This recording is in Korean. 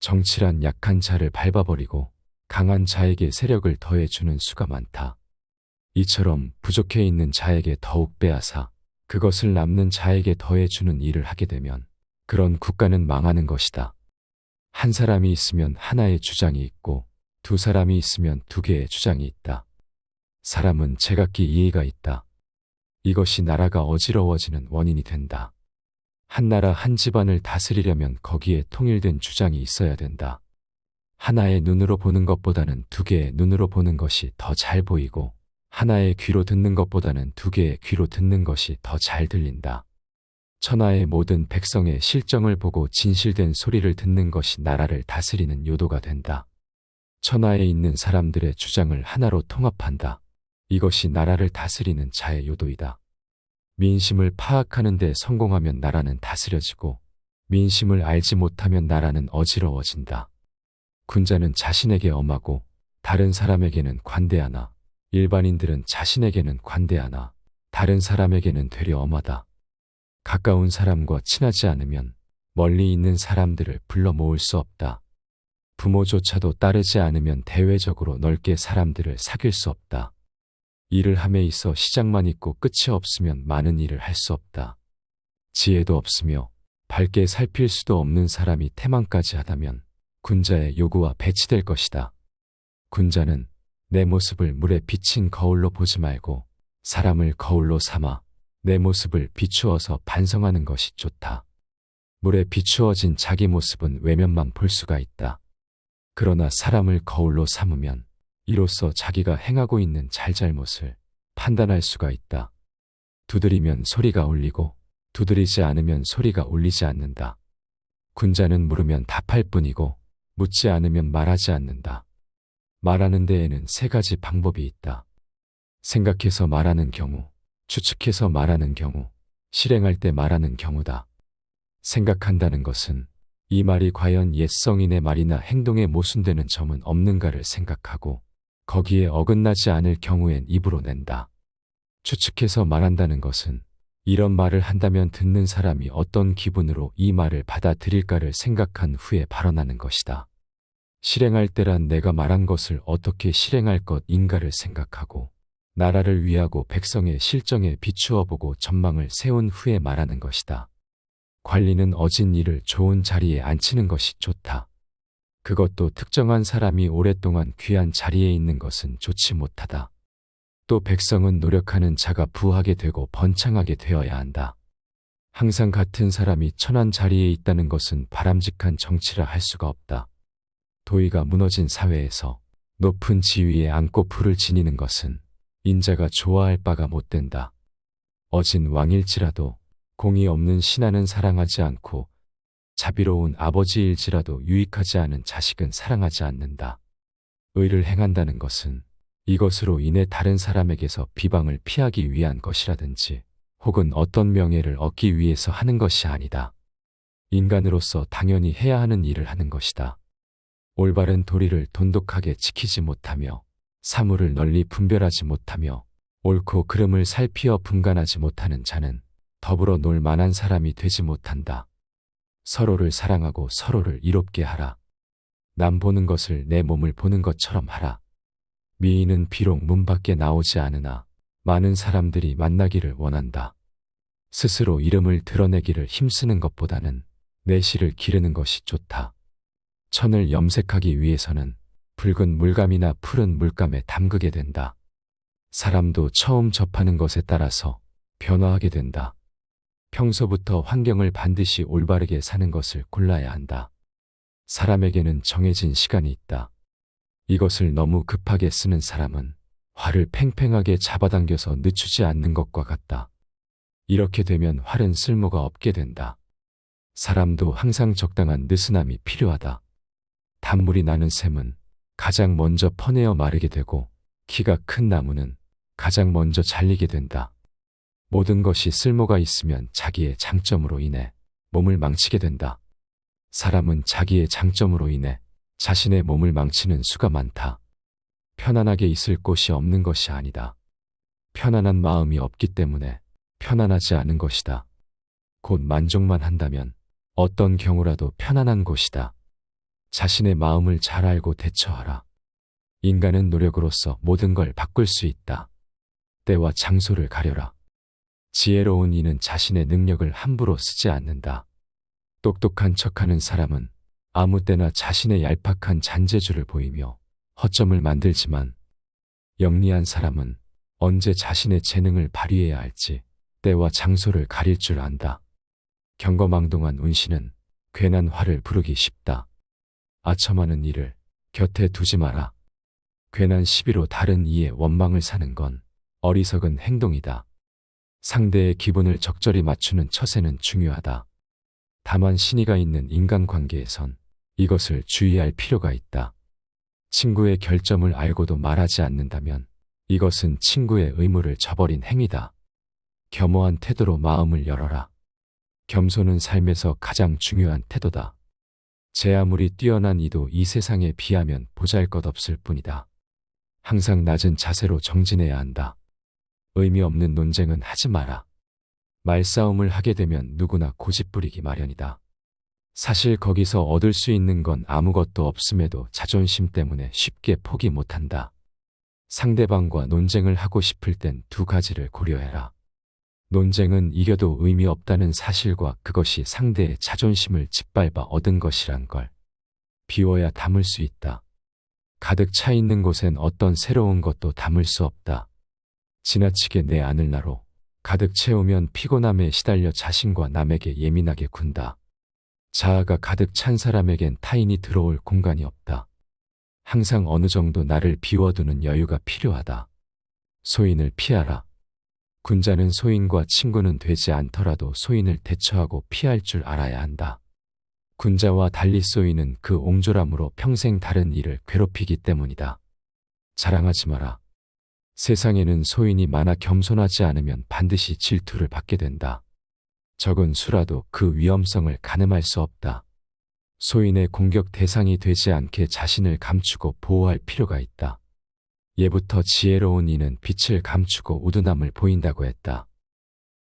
정치란 약한 자를 밟아버리고 강한 자에게 세력을 더해주는 수가 많다. 이처럼 부족해 있는 자에게 더욱 빼앗아 그것을 남는 자에게 더해주는 일을 하게 되면 그런 국가는 망하는 것이다. 한 사람이 있으면 하나의 주장이 있고 두 사람이 있으면 두 개의 주장이 있다. 사람은 제각기 이해가 있다. 이것이 나라가 어지러워지는 원인이 된다. 한 나라 한 집안을 다스리려면 거기에 통일된 주장이 있어야 된다. 하나의 눈으로 보는 것보다는 두 개의 눈으로 보는 것이 더 잘 보이고 하나의 귀로 듣는 것보다는 두 개의 귀로 듣는 것이 더 잘 들린다. 천하의 모든 백성의 실정을 보고 진실된 소리를 듣는 것이 나라를 다스리는 요도가 된다. 천하에 있는 사람들의 주장을 하나로 통합한다. 이것이 나라를 다스리는 자의 요도이다. 민심을 파악하는 데 성공하면 나라는 다스려지고 민심을 알지 못하면 나라는 어지러워진다. 군자는 자신에게 엄하고 다른 사람에게는 관대하나 일반인들은 자신에게는 관대하나 다른 사람에게는 되려 엄하다. 가까운 사람과 친하지 않으면 멀리 있는 사람들을 불러 모을 수 없다. 부모조차도 따르지 않으면 대외적으로 넓게 사람들을 사귈 수 없다. 일을 함에 있어 시작만 있고 끝이 없으면 많은 일을 할 수 없다. 지혜도 없으며 밝게 살필 수도 없는 사람이 태만까지 하다면 군자의 요구와 배치될 것이다. 군자는 내 모습을 물에 비친 거울로 보지 말고 사람을 거울로 삼아 내 모습을 비추어서 반성하는 것이 좋다. 물에 비추어진 자기 모습은 외면만 볼 수가 있다. 그러나 사람을 거울로 삼으면 이로써 자기가 행하고 있는 잘잘못을 판단할 수가 있다. 두드리면 소리가 울리고 두드리지 않으면 소리가 울리지 않는다. 군자는 물으면 답할 뿐이고 묻지 않으면 말하지 않는다. 말하는 데에는 세 가지 방법이 있다. 생각해서 말하는 경우, 추측해서 말하는 경우, 실행할 때 말하는 경우다. 생각한다는 것은 이 말이 과연 옛 성인의 말이나 행동에 모순되는 점은 없는가를 생각하고 거기에 어긋나지 않을 경우엔 입으로 낸다. 추측해서 말한다는 것은 이런 말을 한다면 듣는 사람이 어떤 기분으로 이 말을 받아들일까를 생각한 후에 발언하는 것이다. 실행할 때란 내가 말한 것을 어떻게 실행할 것인가를 생각하고 나라를 위하고 백성의 실정에 비추어 보고 전망을 세운 후에 말하는 것이다. 관리는 어진 일을 좋은 자리에 앉히는 것이 좋다. 그것도 특정한 사람이 오랫동안 귀한 자리에 있는 것은 좋지 못하다. 또 백성은 노력하는 자가 부하게 되고 번창하게 되어야 한다. 항상 같은 사람이 천한 자리에 있다는 것은 바람직한 정치라 할 수가 없다. 도의가 무너진 사회에서 높은 지위에 앉고 불을 지니는 것은 인자가 좋아할 바가 못 된다. 어진 왕일지라도 공이 없는 신하는 사랑하지 않고 자비로운 아버지일지라도 유익하지 않은 자식은 사랑하지 않는다. 의를 행한다는 것은 이것으로 인해 다른 사람에게서 비방을 피하기 위한 것이라든지 혹은 어떤 명예를 얻기 위해서 하는 것이 아니다. 인간으로서 당연히 해야 하는 일을 하는 것이다. 올바른 도리를 돈독하게 지키지 못하며 사물을 널리 분별하지 못하며 옳고 그름을 살피어 분간하지 못하는 자는 더불어 놀 만한 사람이 되지 못한다. 서로를 사랑하고 서로를 이롭게 하라. 남 보는 것을 내 몸을 보는 것처럼 하라. 미인은 비록 문 밖에 나오지 않으나 많은 사람들이 만나기를 원한다. 스스로 이름을 드러내기를 힘쓰는 것보다는 내실을 기르는 것이 좋다. 천을 염색하기 위해서는 붉은 물감이나 푸른 물감에 담그게 된다. 사람도 처음 접하는 것에 따라서 변화하게 된다. 평소부터 환경을 반드시 올바르게 사는 것을 골라야 한다. 사람에게는 정해진 시간이 있다. 이것을 너무 급하게 쓰는 사람은 활을 팽팽하게 잡아당겨서 늦추지 않는 것과 같다. 이렇게 되면 활은 쓸모가 없게 된다. 사람도 항상 적당한 느슨함이 필요하다. 단물이 나는 샘은 가장 먼저 퍼내어 마르게 되고 키가 큰 나무는 가장 먼저 잘리게 된다. 모든 것이 쓸모가 있으면 자기의 장점으로 인해 몸을 망치게 된다. 사람은 자기의 장점으로 인해 자신의 몸을 망치는 수가 많다. 편안하게 있을 곳이 없는 것이 아니다. 편안한 마음이 없기 때문에 편안하지 않은 것이다. 곧 만족만 한다면 어떤 경우라도 편안한 곳이다. 자신의 마음을 잘 알고 대처하라. 인간은 노력으로서 모든 걸 바꿀 수 있다. 때와 장소를 가려라. 지혜로운 이는 자신의 능력을 함부로 쓰지 않는다. 똑똑한 척하는 사람은 아무 때나 자신의 얄팍한 잔재주를 보이며 허점을 만들지만 영리한 사람은 언제 자신의 재능을 발휘해야 할지 때와 장소를 가릴 줄 안다. 경거망동한 운신은 괜한 화를 부르기 쉽다. 아첨하는 일을 곁에 두지 마라. 괜한 시비로 다른 이의 원망을 사는 건 어리석은 행동이다. 상대의 기분을 적절히 맞추는 처세는 중요하다. 다만 신의가 있는 인간관계에선 이것을 주의할 필요가 있다. 친구의 결점을 알고도 말하지 않는다면 이것은 친구의 의무를 저버린 행위다. 겸허한 태도로 마음을 열어라. 겸손은 삶에서 가장 중요한 태도다. 제 아무리 뛰어난 이도 이 세상에 비하면 보잘것없을 뿐이다. 항상 낮은 자세로 정진해야 한다. 의미 없는 논쟁은 하지 마라. 말싸움을 하게 되면 누구나 고집부리기 마련이다. 사실 거기서 얻을 수 있는 건 아무것도 없음에도 자존심 때문에 쉽게 포기 못한다. 상대방과 논쟁을 하고 싶을 땐 두 가지를 고려해라. 논쟁은 이겨도 의미 없다는 사실과 그것이 상대의 자존심을 짓밟아 얻은 것이란 걸 비워야 담을 수 있다. 가득 차 있는 곳엔 어떤 새로운 것도 담을 수 없다. 지나치게 내 안을 나로 가득 채우면 피곤함에 시달려 자신과 남에게 예민하게 군다. 자아가 가득 찬 사람에겐 타인이 들어올 공간이 없다. 항상 어느 정도 나를 비워두는 여유가 필요하다. 소인을 피하라. 군자는 소인과 친구는 되지 않더라도 소인을 대처하고 피할 줄 알아야 한다. 군자와 달리 소인은 그 옹졸함으로 평생 다른 이를 괴롭히기 때문이다. 자랑하지 마라. 세상에는 소인이 많아 겸손하지 않으면 반드시 질투를 받게 된다. 적은 수라도 그 위험성을 가늠할 수 없다. 소인의 공격 대상이 되지 않게 자신을 감추고 보호할 필요가 있다. 예부터 지혜로운 이는 빛을 감추고 우둔함을 보인다고 했다.